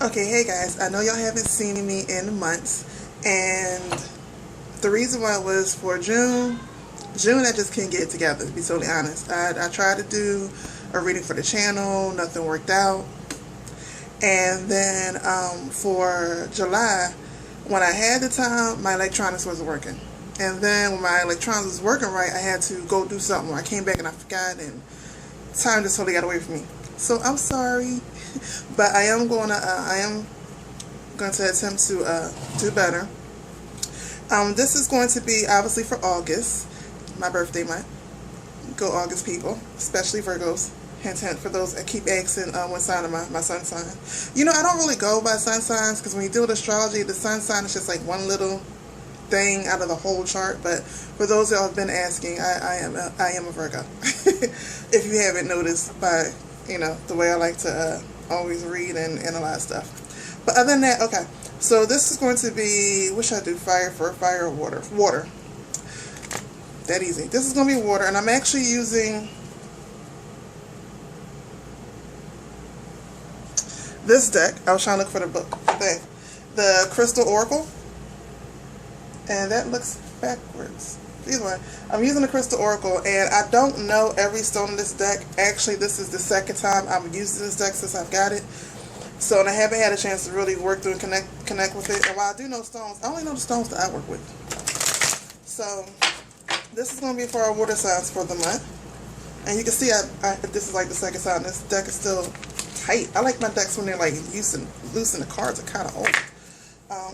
Okay, hey guys, I know y'all haven't seen me in months, and the reason why was for June I just couldn't get it together, to be totally honest. I tried to do a reading for the channel, nothing worked out, and then for July, when I had the time, my electronics wasn't working. And then when my electronics was working right, I had to go do something. I came back and I forgot, and time just totally got away from me. So I'm sorry, but I am going to attempt to do better. This is going to be obviously for August, my birthday month. Go August, people, especially Virgos. Hint, hint, for those that keep asking what sign of my sun sign. You know, I don't really go by sun signs because when you deal with astrology, the sun sign is just like one little thing out of the whole chart. But for those that have been asking, I am a Virgo. If you haven't noticed by, you know, the way I like to always read and analyze stuff. But other than that, okay. So this is going to be, what should I do? Fire or water? Water. That easy. This is going to be water, and I'm actually using this deck. I was trying to look for the book thing. The Crystal Oracle. And that looks backwards. Either way, I'm using the Crystal Oracle, and I don't know every stone in this deck. Actually, this is the second time I'm using this deck since I've got it. So, and I haven't had a chance to really work through and connect with it. And while I do know stones, I only know the stones that I work with. So, this is going to be for our water signs for the month. And you can see this is like the second time. This deck is still tight. I like my decks when they're like loose and the cards are kind of old.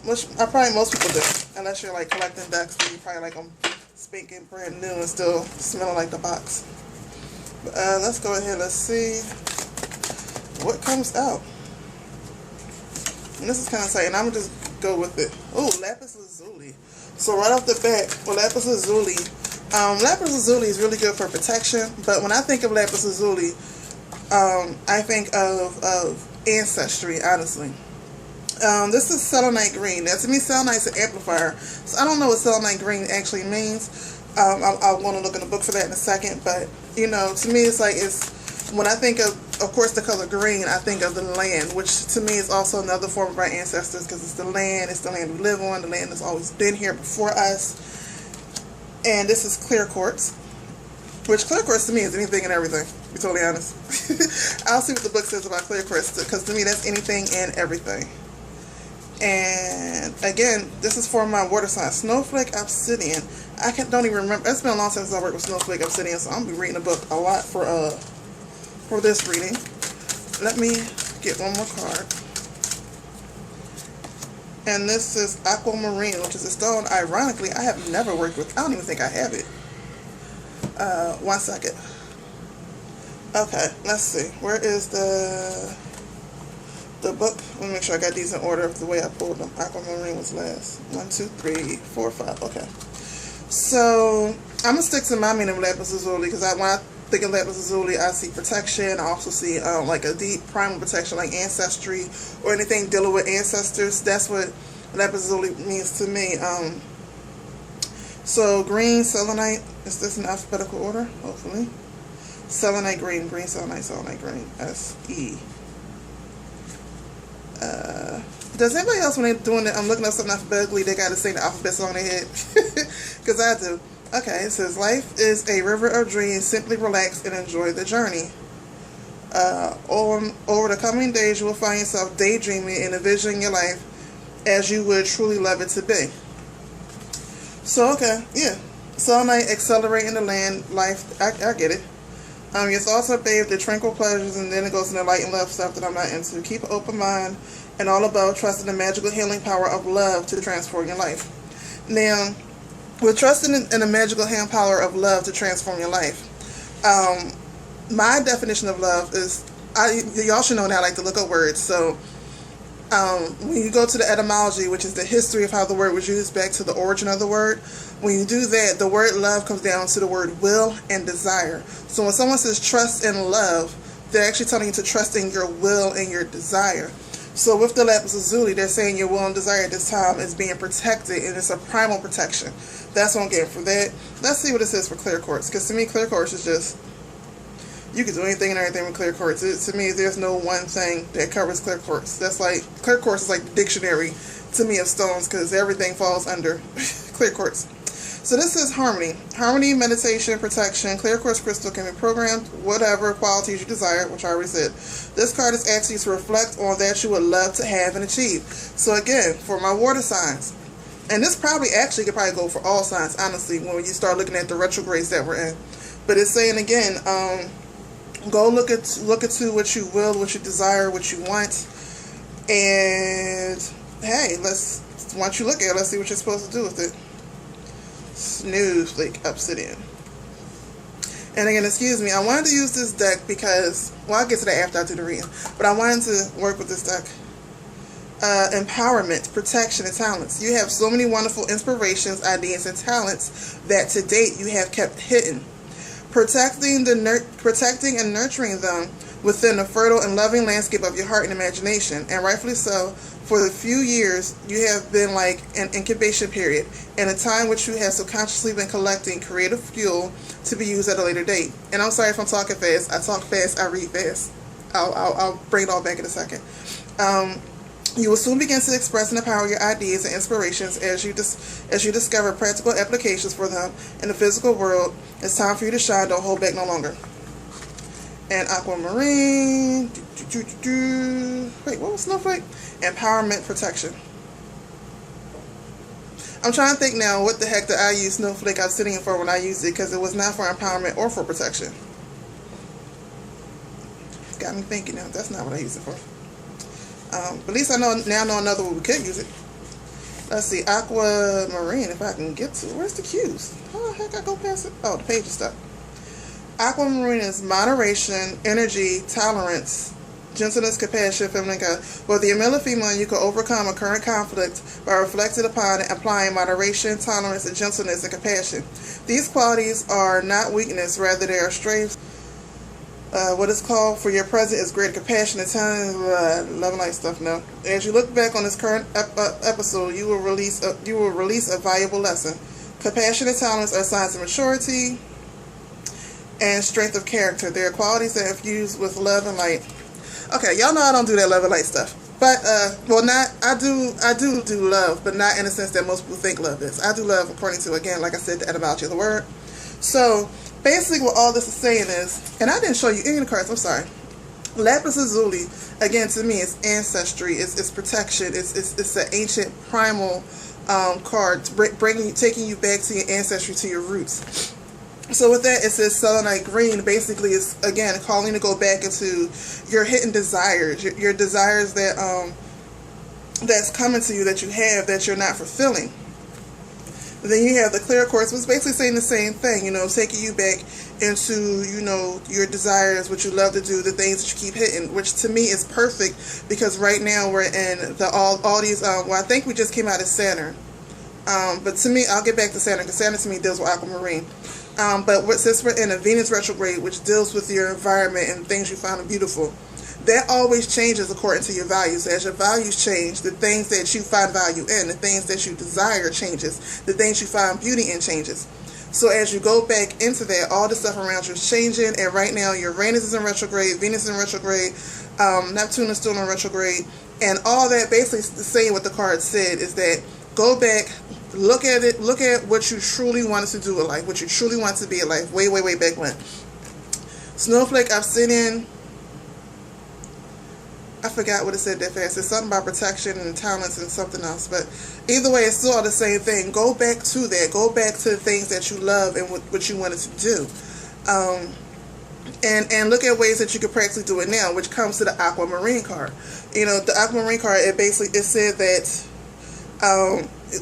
Which most people do, unless you're like collecting decks, then you probably like them spanking brand new and still smelling like the box. But, let's go ahead. Let's see what comes out. And this is kind of tight, and I'm gonna just go with it. Oh, lapis lazuli. So right off the bat, with lapis lazuli, lapis lazuli is really good for protection. But when I think of lapis lazuli, I think of ancestry, honestly. This is selenite green. Now, to me, selenite is an amplifier. So I don't know what selenite green actually means. I want to look in the book for that in a second. But, you know, to me, it's like, when I think of course, the color green, I think of the land, which to me is also another form of our ancestors, because it's the land we live on, the land that's always been here before us. And this is clear quartz, which clear quartz to me is anything and everything, to be totally honest. I'll see what the book says about clear quartz, because to me that's anything and everything. And again, this is for my water sign, Snowflake Obsidian. Don't even remember. It's been a long time since I worked with Snowflake Obsidian, so I'm gonna be reading a book a lot for this reading. Let me get one more card. And this is aquamarine, which is a stone, ironically, I have never worked with. I don't even think I have it. 1 second. Okay, let's see. Where is the book? Let me make sure I got these in order of the way I pulled them. Aquamarine was last. 1, 2, 3, 4, 5. Okay. So I'm gonna stick to my meaning of lapis lazuli, because when I think of lapis lazuli, I see protection. I also see like a deep primal protection, like ancestry or anything dealing with ancestors. That's what lapis lazuli means to me. So green selenite. Is this in alphabetical order? Hopefully. Selenite green, green selenite green. SE. Does anybody else, when they're doing it, I'm looking up something alphabetically, they got to say the alphabets on their head? Because I do. Okay, it says, life is a river of dreams. Simply relax and enjoy the journey. Over the coming days, you will find yourself daydreaming and envisioning your life as you would truly love it to be. So, okay, yeah. Selenite, accelerating the land, life, I get it. Your thoughts are bathed in tranquil pleasures, and then it goes into light and love stuff that I'm not into. Keep an open mind, and all about trusting the magical healing power of love to transform your life. Now, with trusting in the magical healing power of love to transform your life, my definition of love is, y'all should know that I like to look up words. So when you go to the etymology, which is the history of how the word was used back to the origin of the word, when you do that, the word love comes down to the word will and desire. So when someone says trust and love, they're actually telling you to trust in your will and your desire. So with the lapis lazuli, they're saying your will and desire at this time is being protected, and it's a primal protection. That's what I'm getting for that. Let's see what it says for clear quartz, because to me, clear quartz is just, You can do anything and everything with clear quartz. To me, there's no one thing that covers clear quartz. That's like, clear quartz is like the dictionary to me of stones, because everything falls under clear quartz. So this is harmony. Harmony, meditation, protection. Clear quartz crystal can be programmed, whatever qualities you desire, which I already said. This card is asking you to reflect on that you would love to have and achieve. So again, for my water signs, and this probably actually could probably go for all signs, honestly, when you start looking at the retrogrades that we're in. But it's saying again, go look into what you will, what you desire, what you want, and hey, once you look at it, let's see what you're supposed to do with it. Snowflake obsidian. And again, excuse me, I wanted to use this deck because, well, I'll get to that after I do the reading, but I wanted to work with this deck. Empowerment, protection, and talents. You have so many wonderful inspirations, ideas, and talents that to date you have kept hidden. Protecting and nurturing them within the fertile and loving landscape of your heart and imagination, and rightfully so. For the few years, you have been like an incubation period, and a time which you have subconsciously been collecting creative fuel to be used at a later date. And I'm sorry if I'm talking fast. I talk fast, I read fast. I'll bring it all back in a second. You will soon begin to express and empower your ideas and inspirations as you discover practical applications for them in the physical world. It's time for you to shine. Don't hold back no longer. And aquamarine. Wait, what was snowflake? Empowerment, protection. I'm trying to think now what the heck did I use snowflake obsidian for when I used it, because it was not for empowerment or for protection. Got me thinking now. That's not what I used it for. But at least I know another way we could use it. Let's see, aquamarine, if I can get to it. Where's the cues? How the heck I go past it? Oh, the page is stuck. Aquamarine is moderation, energy, tolerance, gentleness, compassion, feminine God. Whether you're male or female, you can overcome a current conflict by reflecting upon and applying moderation, tolerance, and gentleness and compassion. These qualities are not weakness, rather they are strengths. What is called for your present is great compassion and time. Love and light stuff now. As you look back on this current episode, you will release a valuable lesson. Compassion and tolerance are signs of maturity and strength of character. They are qualities that infuse with love and light. Okay, y'all know I don't do that love and light stuff. But I do love, but not in the sense that most people think love is. I do love according to, again, like I said, the etymology of the word. So basically what all this is saying is, and I didn't show you any of the cards, I'm sorry. Lapis lazuli, again, to me, it's ancestry, it's protection, it's an ancient primal card, taking you back to your ancestry, to your roots. So with that, it says selenite green. Basically, it's, again, calling to go back into your hidden desires, your desires that that's coming to you, that you have, that you're not fulfilling. Then you have the clear quartz, which is basically saying the same thing, taking you back into, your desires, what you love to do, the things that you keep hitting, which to me is perfect, because right now we're in all these, I think we just came out of Saturn. But to me, I'll get back to Saturn, because Saturn to me deals with aquamarine. But since we're in a Venus retrograde, which deals with your environment and things you find beautiful, that always changes according to your values. As your values change, the things that you find value in, the things that you desire changes, the things you find beauty in changes. So as you go back into that, all the stuff around you is changing, and right now Uranus is in retrograde, Venus is in retrograde, Neptune is still in retrograde, and all that basically saying what the card said is that go back, look at it, look at what you truly wanted to do in life, what you truly want to be in life, way, way, way back when. Snowflake obsidian, I forgot what it said that fast. It's something about protection and talents and something else. But either way, it's still all the same thing. Go back to that. Go back to the things that you love and what you wanted to do. And look at ways that you could practically do it now, which comes to the aquamarine card. The aquamarine card, it said that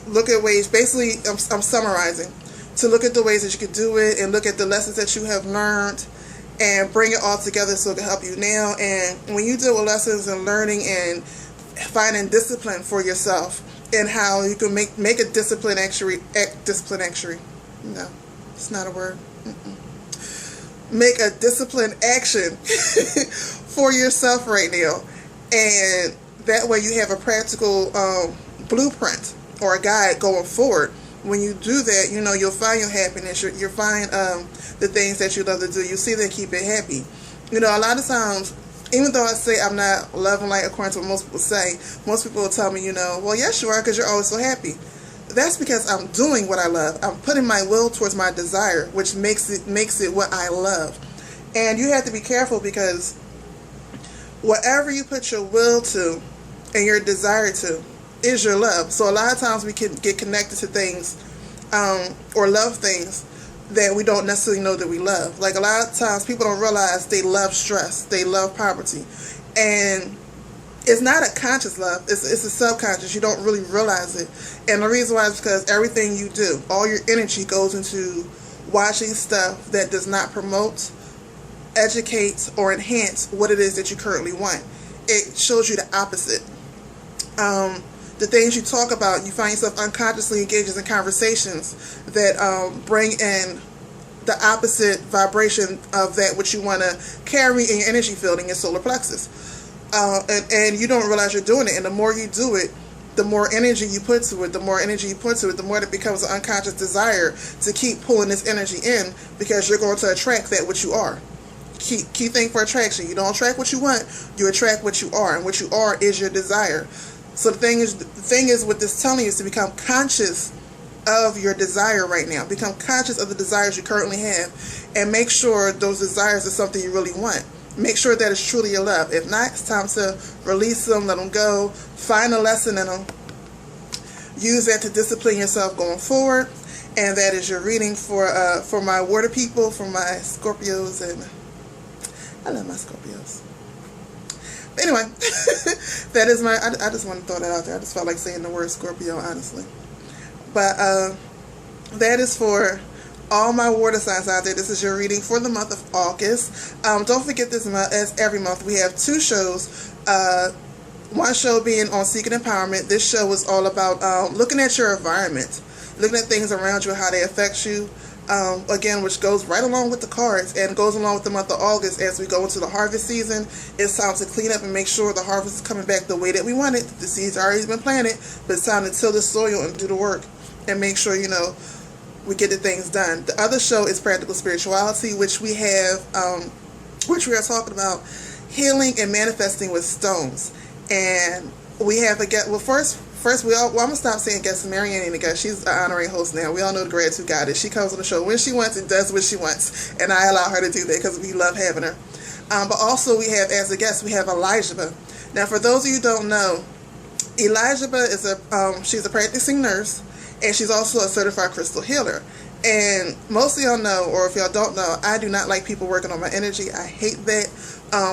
look at ways, basically I'm summarizing, to look at the ways that you could do it and look at the lessons that you have learned and bring it all together so it can help you now. And when you deal with lessons and learning and finding discipline for yourself and how you can make a discipline actually, no, it's not a word. Make a disciplined action for yourself right now, and that way you have a practical blueprint or a guide going forward. When you do that, you'll find your happiness. You'll find the things that you love to do. You see that keep it happy. You know, a lot of times, even though I say I'm not love and light according to what most people say, most people will tell me, you know, well, yes, you are, because you're always so happy. That's because I'm doing what I love. I'm putting my will towards my desire, which makes it what I love. And you have to be careful, because whatever you put your will to and your desire to is your love. So a lot of times we can get connected to things or love things that we don't necessarily know that we love. Like, a lot of times people don't realize they love stress, they love poverty, and it's not a conscious love, it's a subconscious. You don't really realize it. And the reason why is because everything you do, all your energy goes into watching stuff that does not promote, educate, or enhance what it is that you currently want. It shows you the opposite. The things you talk about, you find yourself unconsciously engaging in conversations that bring in the opposite vibration of that which you want to carry in your energy field, in your solar plexus. And you don't realize you're doing it. And the more you do it, the more energy you put to it, the more it becomes an unconscious desire to keep pulling this energy in, because you're going to attract that which you are. Key thing for attraction: you don't attract what you want, you attract what you are, and what you are is your desire. So the thing is what this telling you is to become conscious of your desire right now. Become conscious of the desires you currently have, and make sure those desires are something you really want. Make sure that it's truly your love. If not, it's time to release them, let them go, find a lesson in them, use that to discipline yourself going forward. And that is your reading for my water people, for my Scorpios, and I love my Scorpios. But anyway, that is I just want to throw that out there. I just felt like saying the word Scorpio, honestly. But that is for all my water signs out there. This is your reading for the month of August. Don't forget, this month, as every month, we have 2 shows. One show being on Seeking Empowerment. This show is all about looking at your environment, looking at things around you, how they affect you. Again, which goes right along with the cards and goes along with the month of August. As we go into the harvest season, it's time to clean up and make sure the harvest is coming back the way that we want it. The seeds already been planted, but it's time to till the soil and do the work and make sure, you know, we get the things done. The other show is Practical Spirituality, which we have, which we are talking about healing and manifesting with stones. And we have a guest. Well, first I'm gonna stop saying guest. Marianne ain't a guest. She's an honorary host now. We all know the Gratitude Goddess. She comes on the show when she wants and does what she wants, and I allow her to do that because we love having her. But also we have, as a guest, we have Elijah. Now, for those of you who don't know, Elijah is she's a practicing nurse, and she's also a certified crystal healer. And most of y'all know, or if y'all don't know, I do not like people working on my energy. I hate that.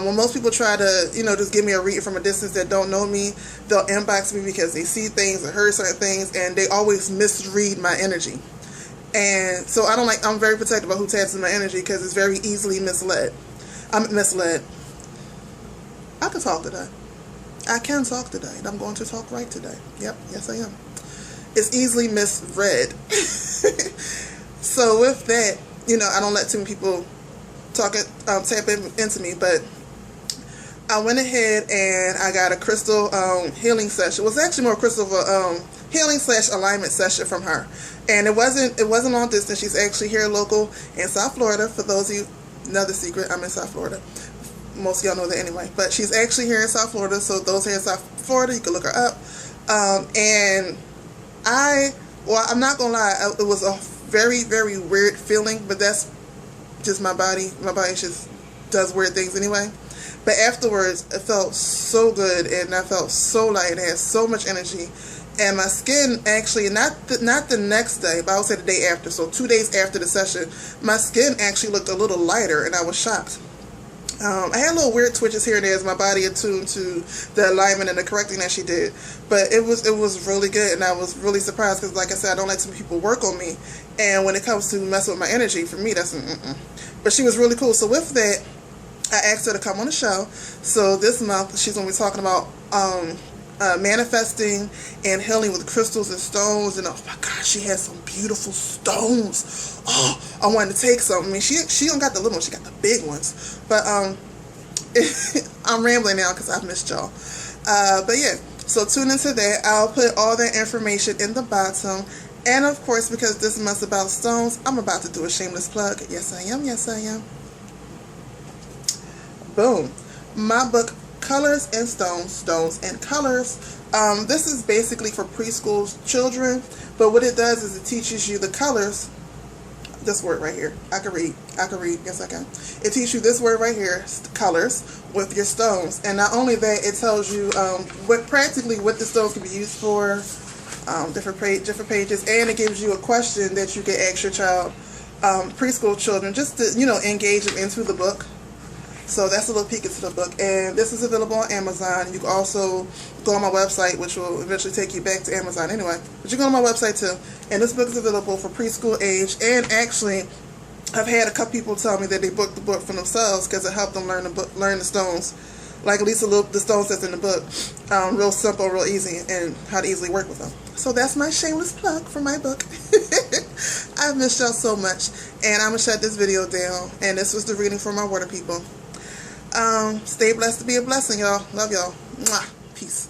When most people try to, you know, just give me a reading from a distance that don't know me, they'll inbox me because they see things or heard certain things, and they always misread my energy. And so I'm very protective about who taps in my energy, because it's very easily misled. I'm misled. I can talk today. I can talk today, and I'm going to talk right today. Yep, yes I am. It's easily misread. So with that, you know, I don't let too many people tap into me, but I went ahead and I got a crystal healing session. It was actually more crystal healing / alignment session from her, and it wasn't long distance. She's actually here local in South Florida. For those of you, another secret, I'm in South Florida. Most of y'all know that anyway, but she's actually here in South Florida. So those here in South Florida, you can look her up. And I'm not gonna lie, it was a very, very weird feeling, but that's just my body. My body just does weird things anyway. But afterwards, it felt so good, and I felt so light, and I had so much energy. And my skin actually, not the next day, but I would say the day after, so 2 days after the session, my skin actually looked a little lighter, and I was shocked. I had little weird twitches here and there as my body attuned to the alignment and the correcting that she did. But it was really good, and I was really surprised because, like I said, I don't let some people work on me. And when it comes to messing with my energy, for me, that's But she was really cool. So with that, I asked her to come on the show. So this month, she's going to be talking about manifesting and healing with crystals and stones. And oh my God, she has some beautiful stones. Oh, I wanted to take some. I mean, she don't got the little ones, she got the big ones. But I'm rambling now because I've missed y'all. But yeah, so tune into that. I'll put all that information in the bottom. And of course, because this month's about stones, I'm about to do a shameless plug. Yes, I am. Yes, I am. boom, my book, Colors and Stones, Stones and Colors. This is basically for preschool children, but what it does is it teaches you the colors. This word right here, I can read, yes I can. It teaches you this word right here, colors, with your stones. And not only that, it tells you practically what the stones can be used for, different pages, and it gives you a question that you can ask your child, preschool children, just to, engage them into the book. So that's a little peek into the book, and this is available on Amazon. You can also go on my website, which will eventually take you back to Amazon anyway. But you can go on my website too, and this book is available for preschool age. And actually, I've had a couple people tell me that they booked the book for themselves because it helped them learn the stones, like at least the stones that's in the book, real simple, real easy, and how to easily work with them. So that's my shameless plug for my book. I've missed y'all so much, and I'm gonna shut this video down. And this was the reading for my water people. Stay blessed to be a blessing, y'all. Love y'all. Mwah. Peace.